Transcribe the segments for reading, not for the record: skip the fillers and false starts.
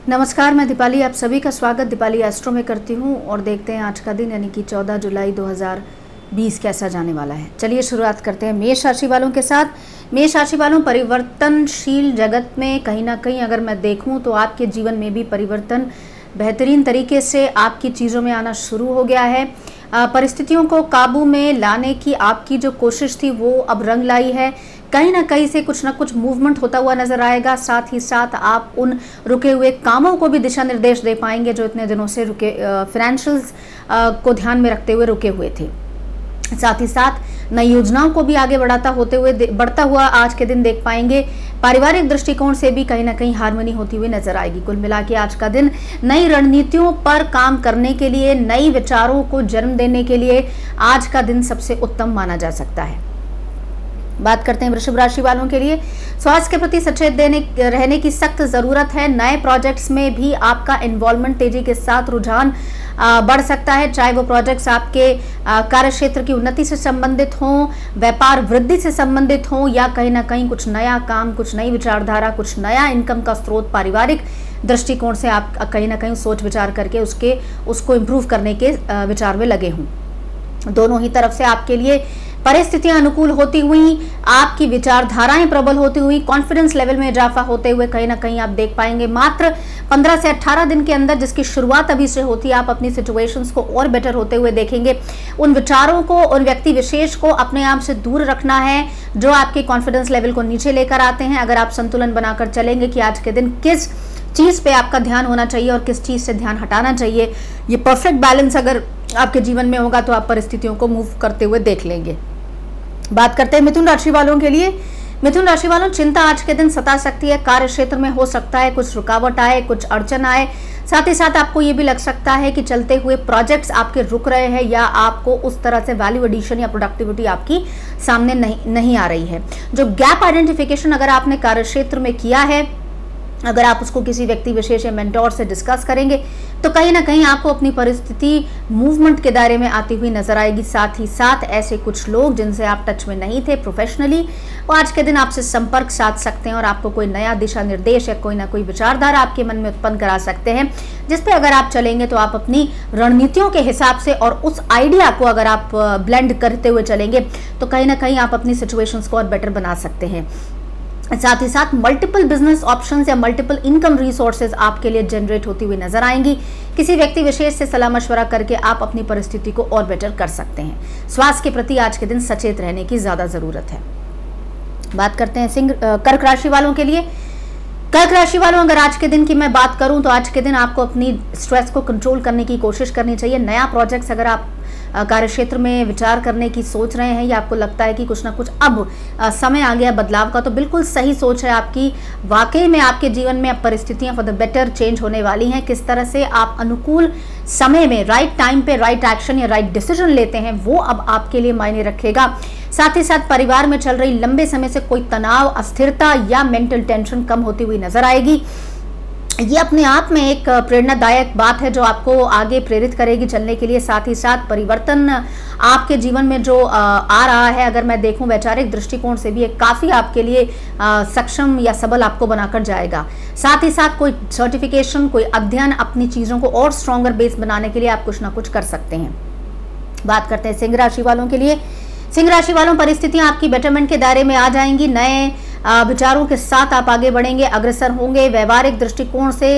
नमस्कार, मैं दीपाली आप सभी का स्वागत दीपाली एस्ट्रो में करती हूं और देखते हैं आज का दिन यानी कि 14 जुलाई 2020 कैसा जाने वाला है। चलिए शुरुआत करते हैं मेष राशि वालों के साथ। मेष राशि वालों, परिवर्तनशील जगत में कहीं ना कहीं अगर मैं देखूं तो आपके जीवन में भी परिवर्तन बेहतरीन तरीके से आपकी चीज़ों में आना शुरू हो गया है। परिस्थितियों को काबू में लाने की आपकी जो कोशिश थी वो अब रंग लाई है। कहीं ना कहीं से कुछ ना कुछ मूवमेंट होता हुआ नजर आएगा। साथ ही साथ आप उन रुके हुए कामों को भी दिशा निर्देश दे पाएंगे जो इतने दिनों से रुके, फाइनेंशियल्स को ध्यान में रखते हुए रुके हुए थे। साथ ही साथ नई योजनाओं को भी आगे बढ़ता हुआ आज के दिन देख पाएंगे। पारिवारिक दृष्टिकोण से भी कहीं ना कहीं हार्मनी होती हुई नजर आएगी। कुल मिला के आज का दिन नई रणनीतियों पर काम करने के लिए, नई विचारों को जन्म देने के लिए आज का दिन सबसे उत्तम माना जा सकता है। बात करते हैं वृषभ राशि वालों के लिए। स्वास्थ्य के प्रति सचेत रहने की सख्त जरूरत है। नए प्रोजेक्ट्स में भी आपका इन्वॉल्वमेंट तेजी के साथ रुझान बढ़ सकता है, चाहे वो प्रोजेक्ट्स आपके कार्य क्षेत्र की उन्नति से संबंधित हों, व्यापार वृद्धि से संबंधित हों, या कहीं ना कहीं कुछ नया काम, कुछ नई विचारधारा, कुछ नया इनकम का स्रोत पारिवारिक दृष्टिकोण से आप कहीं ना कहीं सोच विचार करके उसको इम्प्रूव करने के विचार में लगे हों। दोनों ही तरफ से आपके लिए परिस्थितियां अनुकूल होती हुई, आपकी विचारधाराएं प्रबल होती हुई, कॉन्फिडेंस लेवल में इजाफा होते हुए कहीं ना कहीं आप देख पाएंगे। मात्र 15 से 18 दिन के अंदर, जिसकी शुरुआत अभी से होती है, आप अपनी सिचुएशंस को और बेटर होते हुए देखेंगे। उन विचारों को, उन व्यक्ति विशेष को अपने आप से दूर रखना है जो आपके कॉन्फिडेंस लेवल को नीचे लेकर आते हैं। अगर आप संतुलन बनाकर चलेंगे कि आज के दिन किस चीज पे आपका ध्यान होना चाहिए और किस चीज से ध्यान हटाना चाहिए, ये परफेक्ट बैलेंस अगर आपके जीवन में होगा तो आप परिस्थितियों को मूव करते हुए देख लेंगे। बात करते हैं मिथुन राशि वालों के लिए। मिथुन राशि वालों, चिंता आज के दिन सता सकती है। कार्य क्षेत्र में हो सकता है कुछ रुकावट आए, कुछ अड़चन आए। साथ ही साथ आपको ये भी लग सकता है कि चलते हुए प्रोजेक्ट्स आपके रुक रहे हैं, या आपको उस तरह से वैल्यू एडिशन या प्रोडक्टिविटी आपकी सामने नहीं आ रही है। जो गैप आइडेंटिफिकेशन अगर आपने कार्य क्षेत्र में किया है, अगर आप उसको किसी व्यक्ति विशेष या मेंटोर से डिस्कस करेंगे तो कहीं ना कहीं आपको अपनी परिस्थिति मूवमेंट के दायरे में आती हुई नजर आएगी। साथ ही साथ ऐसे कुछ लोग जिनसे आप टच में नहीं थे प्रोफेशनली, वो आज के दिन आपसे संपर्क साध सकते हैं और आपको कोई नया दिशा निर्देश या कोई ना कोई विचारधारा आपके मन में उत्पन्न करा सकते हैं, जिस पे अगर आप चलेंगे तो आप अपनी रणनीतियों के हिसाब से और उस आइडिया को अगर आप ब्लेंड करते हुए चलेंगे तो कहीं ना कहीं आप अपनी सिचुएशंस को और बेटर बना सकते हैं। साथ ही साथ मल्टीपल बिजनेस ऑप्शंस या मल्टीपल इनकम रिसोर्सेज आपके लिए जनरेट होती हुई नजर आएंगी। किसी व्यक्ति विशेष से सलाह मशवरा करके आप अपनी परिस्थिति को और बेटर कर सकते हैं। स्वास्थ्य के प्रति आज के दिन सचेत रहने की ज्यादा जरूरत है। बात करते हैं कर्क राशि वालों के लिए। कर्क राशि वालों, अगर आज के दिन की मैं बात करूं तो आज के दिन आपको अपनी स्ट्रेस को कंट्रोल करने की कोशिश करनी चाहिए। नया प्रोजेक्ट्स अगर आप कार्य क्षेत्र में विचार करने की सोच रहे हैं या आपको लगता है कि कुछ ना कुछ अब समय आ गया बदलाव का, तो बिल्कुल सही सोच है आपकी। वाकई में आपके जीवन में अब परिस्थितियां फॉर द बेटर चेंज होने वाली हैं। किस तरह से आप अनुकूल समय में राइट टाइम पे राइट एक्शन या राइट डिसीजन लेते हैं, वो अब आपके लिए मायने रखेगा। साथ ही साथ परिवार में चल रही लंबे समय से कोई तनाव, अस्थिरता या मेंटल टेंशन कम होती हुई नजर आएगी। ये अपने आप में एक प्रेरणादायक बात है जो आपको आगे प्रेरित करेगी चलने के लिए। साथ ही साथ परिवर्तन आपके जीवन में जो आ रहा है, अगर मैं देखूं वैचारिक दृष्टिकोण से भी ये काफ़ी आपके लिए सक्षम या सबल आपको बनाकर जाएगा। साथ ही साथ कोई सर्टिफिकेशन, कोई अध्ययन, अपनी चीज़ों को और स्ट्रॉन्गर बेस बनाने के लिए आप कुछ ना कुछ कर सकते हैं। बात करते हैं सिंह राशि वालों के लिए। सिंह राशि वालों, परिस्थितियां आपकी बेटरमेंट के दायरे में आ जाएंगी। नए विचारों के साथ आप आगे बढ़ेंगे, अग्रसर होंगे। व्यवहारिक दृष्टिकोण से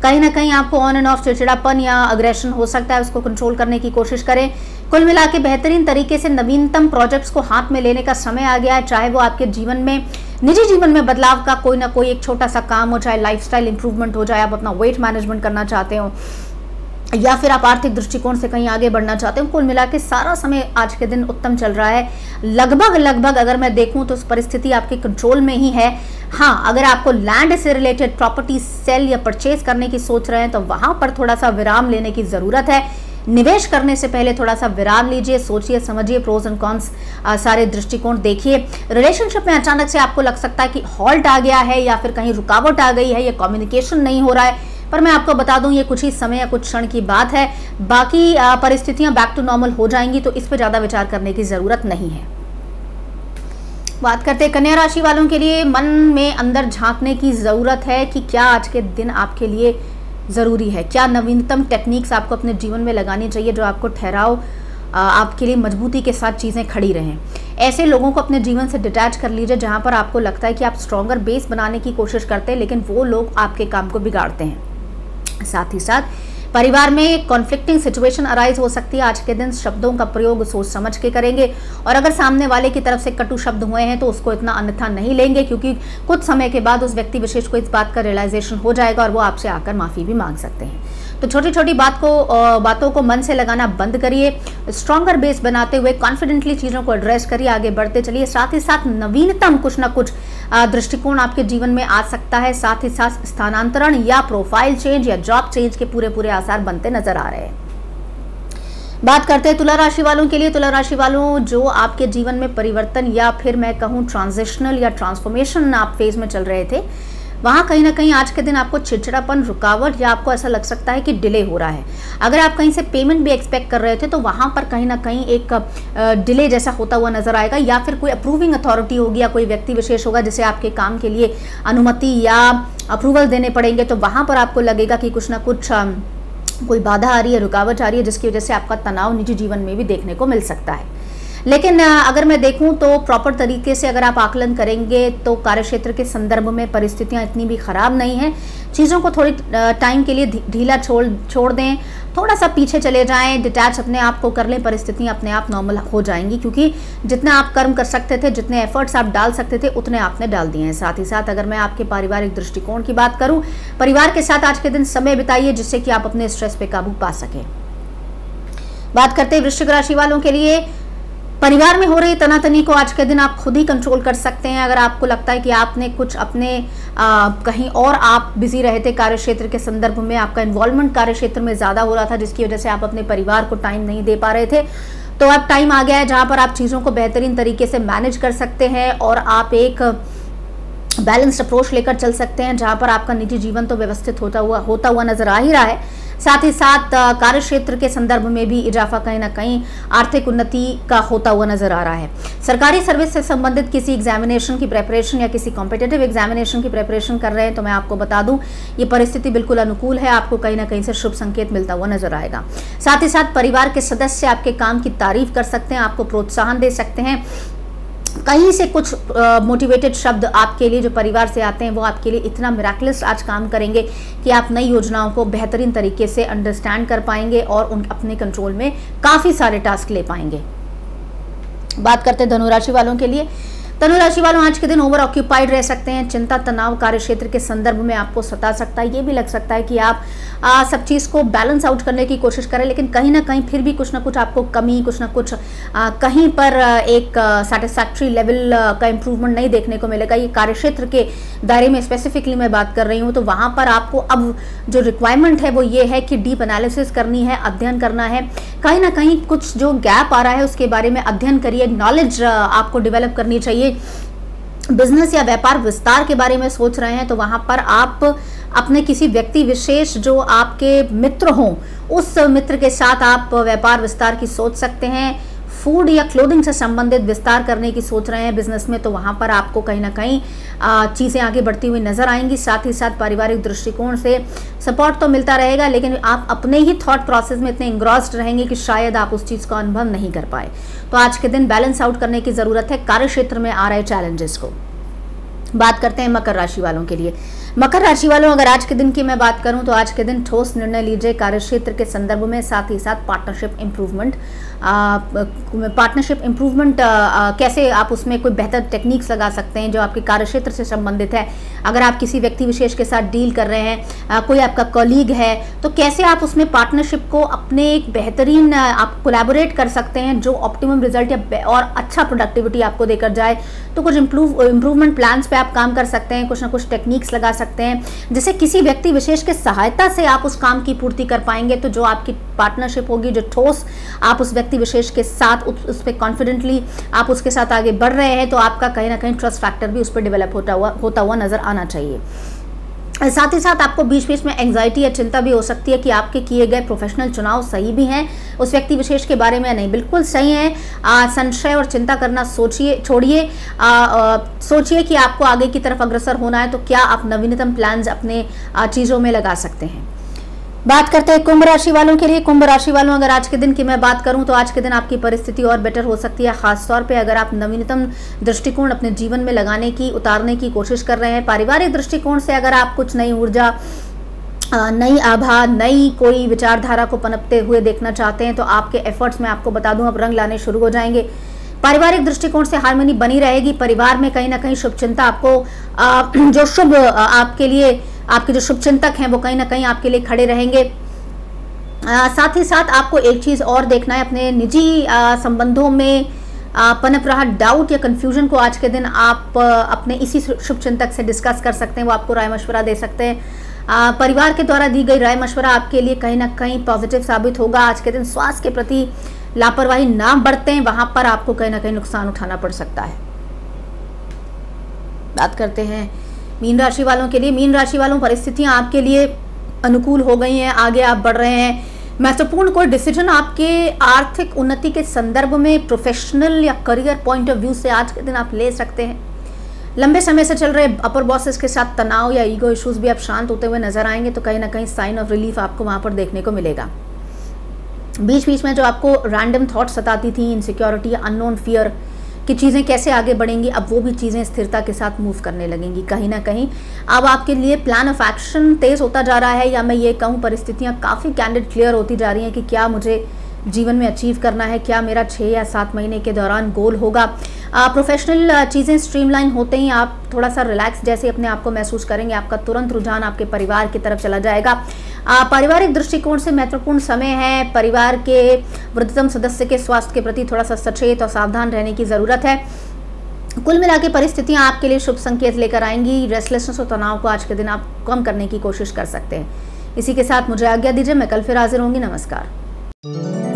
कहीं ना कहीं आपको ऑन एंड ऑफ चिड़चिड़ापन या अग्रेशन हो सकता है, उसको कंट्रोल करने की कोशिश करें। कुल मिला के बेहतरीन तरीके से नवीनतम प्रोजेक्ट्स को हाथ में लेने का समय आ गया है। चाहे वो आपके जीवन में, निजी जीवन में बदलाव का कोई ना कोई एक छोटा सा काम हो, चाहे लाइफस्टाइल इंप्रूवमेंट हो, जाए आप अपना वेट मैनेजमेंट करना चाहते हो, या फिर आप आर्थिक दृष्टिकोण से कहीं आगे बढ़ना चाहते हो। कुल मिला के सारा समय आज के दिन उत्तम चल रहा है। लगभग अगर मैं देखूं तो परिस्थिति आपके कंट्रोल में ही है। हाँ, अगर आपको लैंड से रिलेटेड प्रॉपर्टी सेल या परचेज करने की सोच रहे हैं तो वहां पर थोड़ा सा विराम लेने की जरूरत है। निवेश करने से पहले थोड़ा सा विराम लीजिए, सोचिए, समझिए, प्रोज एंड कॉन्स सारे दृष्टिकोण देखिए। रिलेशनशिप में अचानक से आपको लग सकता है कि हॉल्ट आ गया है या फिर कहीं रुकावट आ गई है या कम्युनिकेशन नहीं हो रहा है, पर मैं आपको बता दूं ये कुछ ही समय या कुछ क्षण की बात है। बाकी परिस्थितियां बैक टू नॉर्मल हो जाएंगी, तो इस पर ज्यादा विचार करने की जरूरत नहीं है। बात करते हैं कन्या राशि वालों के लिए। मन में अंदर झांकने की ज़रूरत है कि क्या आज के दिन आपके लिए ज़रूरी है, क्या नवीनतम टेक्निक्स आपको अपने जीवन में लगानी चाहिए जो आपको ठहराव आपके लिए मजबूती के साथ चीज़ें खड़ी रहें। ऐसे लोगों को अपने जीवन से डिटैच कर लीजिए जहां पर आपको लगता है कि आप स्ट्रॉन्गर बेस बनाने की कोशिश करते हैं लेकिन वो लोग आपके काम को बिगाड़ते हैं। साथ ही साथ परिवार में कॉन्फ्लिक्टिंग सिचुएशन अराइज हो सकती है। आज के दिन शब्दों का प्रयोग सोच समझ के करेंगे और अगर सामने वाले की तरफ से कटु शब्द हुए हैं तो उसको इतना अन्यथा नहीं लेंगे, क्योंकि कुछ समय के बाद उस व्यक्ति विशेष को इस बात का रियलाइजेशन हो जाएगा और वो आपसे आकर माफ़ी भी मांग सकते हैं। तो छोटी छोटी बातों को मन से लगाना बंद करिए, स्ट्रॉन्गर बेस बनाते हुए कॉन्फिडेंटली चीज़ों को एड्रेस करिए, आगे बढ़ते चलिए। साथ ही साथ नवीनतम कुछ ना कुछ दृष्टिकोण आपके जीवन में आ सकता है। साथ ही साथ स्थानांतरण या प्रोफाइल चेंज या जॉब चेंज के पूरे आसार बनते नजर आ रहे हैं। बात करते हैं तुला राशि वालों के लिए। तुला राशि वालों, जो आपके जीवन में परिवर्तन या फिर मैं कहूँ ट्रांजिशनल या ट्रांसफॉर्मेशन आप फेज में चल रहे थे, वहाँ कहीं ना कहीं आज के दिन आपको चिड़चिड़ापन, रुकावट या आपको ऐसा लग सकता है कि डिले हो रहा है। अगर आप कहीं से पेमेंट भी एक्सपेक्ट कर रहे थे तो वहाँ पर कहीं ना कहीं एक डिले जैसा होता हुआ नजर आएगा, या फिर कोई अप्रूविंग अथॉरिटी होगी या कोई व्यक्ति विशेष होगा जिसे आपके काम के लिए अनुमति या अप्रूवल देने पड़ेंगे, तो वहाँ पर आपको लगेगा कि कुछ ना कुछ कोई बाधा आ रही है, रुकावट आ रही है, जिसकी वजह से आपका तनाव निजी जीवन में भी देखने को मिल सकता है। लेकिन अगर मैं देखूं तो प्रॉपर तरीके से अगर आप आकलन करेंगे तो कार्यक्षेत्र के संदर्भ में परिस्थितियां इतनी भी खराब नहीं हैं। चीज़ों को थोड़ी टाइम के लिए ढीला छोड़ दें, थोड़ा सा पीछे चले जाएं, डिटैच अपने आप को कर लें, परिस्थितियां अपने आप नॉर्मल हो जाएंगी, क्योंकि जितना आप कर्म कर सकते थे, जितने एफर्ट्स आप डाल सकते थे, उतने आपने डाल दिए हैं। साथ ही साथ अगर मैं आपके पारिवारिक दृष्टिकोण की बात करूँ, परिवार के साथ आज के दिन समय बिताइए जिससे कि आप अपने स्ट्रेस पे काबू पा सकें। बात करते हैं वृश्चिक राशि वालों के लिए। परिवार में हो रही तनातनी को आज के दिन आप खुद ही कंट्रोल कर सकते हैं। अगर आपको लगता है कि आपने कुछ अपने कहीं और आप बिजी रहे थे कार्यक्षेत्र के संदर्भ में, आपका इन्वॉल्वमेंट कार्यक्षेत्र में ज़्यादा हो रहा था जिसकी वजह से आप अपने परिवार को टाइम नहीं दे पा रहे थे, तो अब टाइम आ गया है जहाँ पर आप चीज़ों को बेहतरीन तरीके से मैनेज कर सकते हैं और आप एक बैलेंस्ड अप्रोच लेकर चल सकते हैं जहाँ पर आपका निजी जीवन तो व्यवस्थित होता हुआ नजर आ ही रहा है। साथ ही साथ कार्यक्षेत्र के संदर्भ में भी इजाफा कहीं ना कहीं आर्थिक उन्नति का होता हुआ नजर आ रहा है। सरकारी सर्विस से संबंधित किसी एग्जामिनेशन की प्रिपरेशन या किसी कॉम्पिटिटिव एग्जामिनेशन की प्रिपरेशन कर रहे हैं तो मैं आपको बता दूं ये परिस्थिति बिल्कुल अनुकूल है, आपको कहीं ना कहीं से शुभ संकेत मिलता हुआ नजर आएगा। साथ ही साथ परिवार के सदस्य आपके काम की तारीफ कर सकते हैं, आपको प्रोत्साहन दे सकते हैं। कहीं से कुछ मोटिवेटेड शब्द आपके लिए जो परिवार से आते हैं वो आपके लिए इतना मिराकुलस आज काम करेंगे कि आप नई योजनाओं को बेहतरीन तरीके से अंडरस्टैंड कर पाएंगे और उन अपने कंट्रोल में काफ़ी सारे टास्क ले पाएंगे। बात करते हैं धनुराशि वालों के लिए। धनुराशि वालों आज के दिन ओवर ऑक्यूपाइड रह सकते हैं। चिंता तनाव कार्यक्षेत्र के संदर्भ में आपको सता सकता है। ये भी लग सकता है कि आप सब चीज़ को बैलेंस आउट करने की कोशिश करें, लेकिन कहीं ना कहीं फिर भी कुछ ना कुछ आपको कमी, कुछ ना कुछ कहीं पर एक सेटिस्फैक्ट्री लेवल का इम्प्रूवमेंट नहीं देखने को मिलेगा। ये कार्यक्षेत्र के दायरे में स्पेसिफिकली मैं बात कर रही हूँ, तो वहाँ पर आपको अब जो रिक्वायरमेंट है वो ये है कि डीप एनालिसिस करनी है, अध्ययन करना है। कहीं ना कहीं कुछ जो गैप आ रहा है उसके बारे में अध्ययन करिए, नॉलेज आपको डेवलप करनी चाहिए। बिजनेस या व्यापार विस्तार के बारे में सोच रहे हैं तो वहां पर आप अपने किसी व्यक्ति विशेष जो आपके मित्र हों उस मित्र के साथ आप व्यापार विस्तार की सोच सकते हैं। फूड या क्लोथिंग से संबंधित विस्तार करने की सोच रहे हैं बिजनेस में, तो वहां पर आपको कहीं ना कहीं चीज़ें आगे बढ़ती हुई नजर आएंगी। साथ ही साथ पारिवारिक दृष्टिकोण से सपोर्ट तो मिलता रहेगा, लेकिन आप अपने ही थॉट प्रोसेस में इतने इंग्रॉस्ड रहेंगे कि शायद आप उस चीज़ का अनुभव नहीं कर पाए। तो आज के दिन बैलेंस आउट करने की ज़रूरत है कार्यक्षेत्र में आ रहे चैलेंजेस को। बात करते हैं मकर राशि वालों के लिए। मकर राशि वालों, अगर आज के दिन की मैं बात करूं तो आज के दिन ठोस निर्णय लीजिए कार्यक्षेत्र के संदर्भ में। साथ ही साथ पार्टनरशिप इम्प्रूवमेंट कैसे आप उसमें कोई बेहतर टेक्निक्स लगा सकते हैं जो आपके कार्यक्षेत्र से संबंधित है। अगर आप किसी व्यक्ति विशेष के साथ डील कर रहे हैं, कोई आपका कॉलीग है, तो कैसे आप उसमें पार्टनरशिप को अपने एक बेहतरीन आप कोलैबोरेट कर सकते हैं जो ऑप्टिमम रिजल्ट या और अच्छा प्रोडक्टिविटी आपको देकर जाए। तो कुछ इम्प्रूवमेंट प्लान्स पे आप काम कर सकते हैं, कुछ ना कुछ टेक्निक्स लगा सकते हैं जिससे किसी व्यक्ति विशेष के सहायता से आप उस काम की पूर्ति कर पाएंगे। तो जो आपकी पार्टनरशिप होगी, जो ठोस आप उस व्यक्ति विशेष के साथ उस पर कॉन्फिडेंटली आप उसके साथ आगे बढ़ रहे हैं, तो आपका कहीं ना कहीं ट्रस्ट फैक्टर भी उस पर डेवलप होता हुआ नजर आना चाहिए। साथ ही साथ आपको बीच बीच में एंग्जाइटी या चिंता भी हो सकती है कि आपके किए गए प्रोफेशनल चुनाव सही भी हैं उस व्यक्ति विशेष के बारे में, नहीं बिल्कुल सही है। संशय और चिंता करना छोड़िए, सोचिए कि आपको आगे की तरफ अग्रसर होना है तो क्या आप नवीनतम प्लान्स अपने चीज़ों में लगा सकते हैं। बात करते हैं कुंभ राशि वालों के लिए। कुंभ राशि वालों, अगर आज के दिन की मैं बात करूं तो आज के दिन आपकी परिस्थिति और बेटर हो सकती है, खासतौर पे अगर आप नवीनतम दृष्टिकोण अपने जीवन में लगाने की, उतारने की कोशिश कर रहे हैं। पारिवारिक दृष्टिकोण से अगर आप कुछ नई ऊर्जा, नई आभा, नई कोई विचारधारा को पनपते हुए देखना चाहते हैं तो आपके एफर्ट्स में आपको बता दूं अब रंग लाने शुरू हो जाएंगे। पारिवारिक दृष्टिकोण से हार्मनी बनी रहेगी। परिवार में कहीं ना कहीं शुभ चिंता आपको जो शुभ आपके लिए आपके जो शुभचिंतक हैं वो कहीं ना कहीं आपके लिए खड़े रहेंगे। साथ ही साथ आपको एक चीज़ और देखना है, अपने निजी संबंधों में पनप रहा डाउट या कंफ्यूजन को आज के दिन आप अपने इसी शुभचिंतक से डिस्कस कर सकते हैं, वो आपको राय मशवरा दे सकते हैं। परिवार के द्वारा दी गई राय मशवरा आपके लिए कहीं ना कहीं पॉजिटिव साबित होगा। आज के दिन स्वास्थ्य के प्रति लापरवाही ना बरतें, वहां पर आपको कहीं ना कहीं नुकसान उठाना पड़ सकता है। बात करते हैं मीन राशि वालों के लिए। मीन राशि वालों, परिस्थितियां आपके लिए अनुकूल हो गई हैं, आगे आप बढ़ रहे हैं। महत्वपूर्ण कोई डिसीजन आपके आर्थिक उन्नति के संदर्भ में, प्रोफेशनल या करियर पॉइंट ऑफ व्यू से आज के दिन आप ले सकते हैं। लंबे समय से चल रहे अपर बॉसेस के साथ तनाव या ईगो इश्यूज भी आप शांत होते हुए नजर आएंगे तो कहीं ना कहीं साइन ऑफ रिलीफ आपको वहां पर देखने को मिलेगा। बीच बीच में जो आपको रैंडम थॉट सताती थी, इनसिक्योरिटी या अननोन फियर कि चीज़ें कैसे आगे बढ़ेंगी, अब वो भी चीज़ें स्थिरता के साथ मूव करने लगेंगी। कहीं ना कहीं अब आपके लिए प्लान ऑफ एक्शन तेज़ होता जा रहा है, या मैं ये कहूँ परिस्थितियाँ काफ़ी कैंडिड क्लियर होती जा रही हैं कि क्या मुझे जीवन में अचीव करना है, क्या मेरा 6 या 7 महीने के दौरान गोल होगा। प्रोफेशनल चीज़ें स्ट्रीमलाइन होते ही आप थोड़ा सा रिलैक्स जैसे अपने आप को महसूस करेंगे। आपका तुरंत रुझान आपके परिवार की तरफ चला जाएगा। पारिवारिक दृष्टिकोण से महत्वपूर्ण समय है। परिवार के वृद्धतम सदस्य के स्वास्थ्य के प्रति थोड़ा सा सचेत और सावधान रहने की ज़रूरत है। कुल मिला के परिस्थितियाँ आपके लिए शुभ संकेत लेकर आएंगी। रेस्टलेसनेस और तनाव को आज के दिन आप कम करने की कोशिश कर सकते हैं। इसी के साथ मुझे आज्ञा दीजिए, मैं कल फिर हाजिर होंगी। नमस्कार।